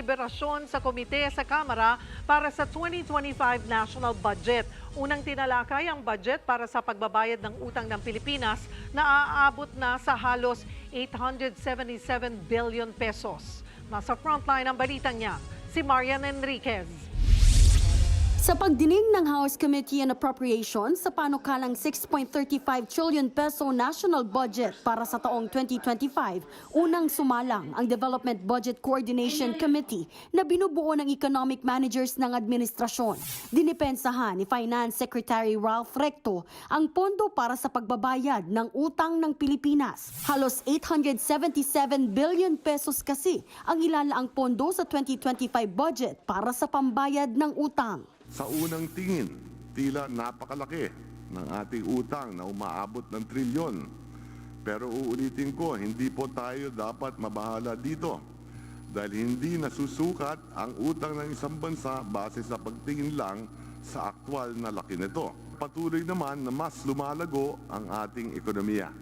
deliberasyon sa komite sa Kamara para sa 2025 national budget. Unang tinalakay ang budget para sa pagbabayad ng utang ng Pilipinas na aabot na sa halos 877 billion pesos. Nasa frontline ang balitang niya, si Marian Enriquez. Sa pagdinig ng House Committee on Appropriations sa panukalang 6.35 trillion peso national budget para sa taong 2025, unang sumalang ang Development Budget Coordination Committee na binubuo ng economic managers ng administrasyon. Dinipensahan ni Finance Secretary Ralph Recto ang pondo para sa pagbabayad ng utang ng Pilipinas. Halos 877 billion pesos kasi ang ilalaang pondo sa 2025 budget para sa pambayad ng utang. Sa unang tingin, tila napakalaki ng ating utang na umaabot ng trilyon. Pero uulitin ko, hindi po tayo dapat mabahala dito dahil hindi nasusukat ang utang ng isang bansa base sa pagtingin lang sa aktwal na laki nito. Patuloy naman na mas lumalago ang ating ekonomiya.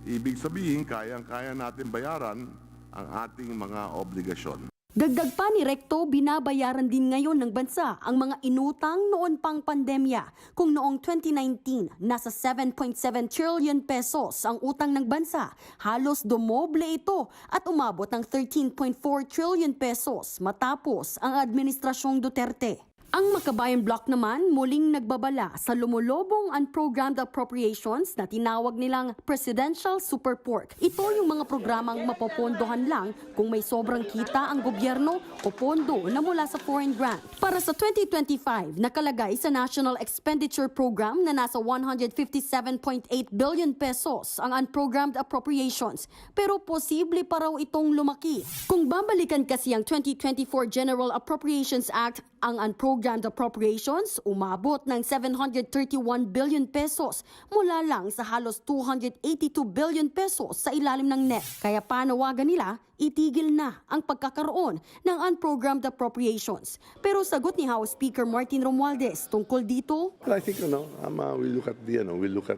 Ibig sabihin, kayang-kaya natin bayaran ang ating mga obligasyon. Dagdag pa ni Recto, binabayaran din ngayon ng bansa ang mga inutang noon pang pandemya. Kung noong 2019, nasa 7.7 trillion pesos ang utang ng bansa, halos dumoble ito at umabot ng 13.4 trillion pesos matapos ang Administrasyong Duterte. Ang Makabayan Bloc naman muling nagbabala sa lumulobong unprogrammed appropriations na tinawag nilang Presidential Super Pork. Ito yung mga programang mapopondohan lang kung may sobrang kita ang gobyerno o pondo na mula sa foreign grant. Para sa 2025, nakalagay sa National Expenditure Program na nasa 157.8 billion pesos ang unprogrammed appropriations. Pero posible pa raw itong lumaki. Kung babalikan kasi ang 2024 General Appropriations Act, ang unprogrammed appropriations umabot ng 731 billion pesos mula lang sa halos 282 billion pesos sa ilalim ng NEP. Kaya panawagan nila, itigil na ang pagkakaroon ng unprogrammed appropriations. Pero sagot ni House Speaker Martin Romualdez tungkol dito, I think we look at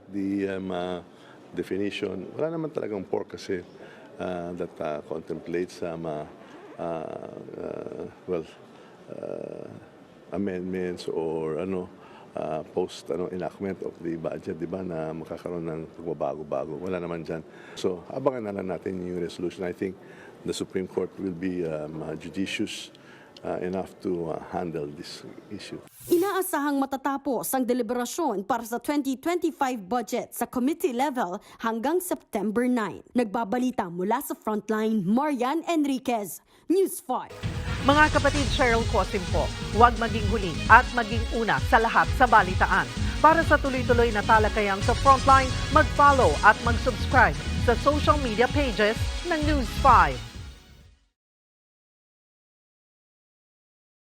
the definition. Wala naman talagang pork kasi that contemplates amendments or post enactment of the budget, di ba, na makakaroon ng pagbabago-bago. Wala naman dyan. So, abangan na lang natin yung resolution. I think the Supreme Court will be judicious enough to handle this issue. Inaasahang matatapos ang deliberasyon para sa 2025 budget sa committee level hanggang September 9. Nagbabalita mula sa Frontline, Marian Enriquez, News 5. Mga kapatid, Cheryl Cosim po, huwag maging huli at maging una sa lahat sa balitaan. Para sa tuloy-tuloy na talakayan sa Frontline, mag-follow at mag-subscribe sa social media pages ng News 5.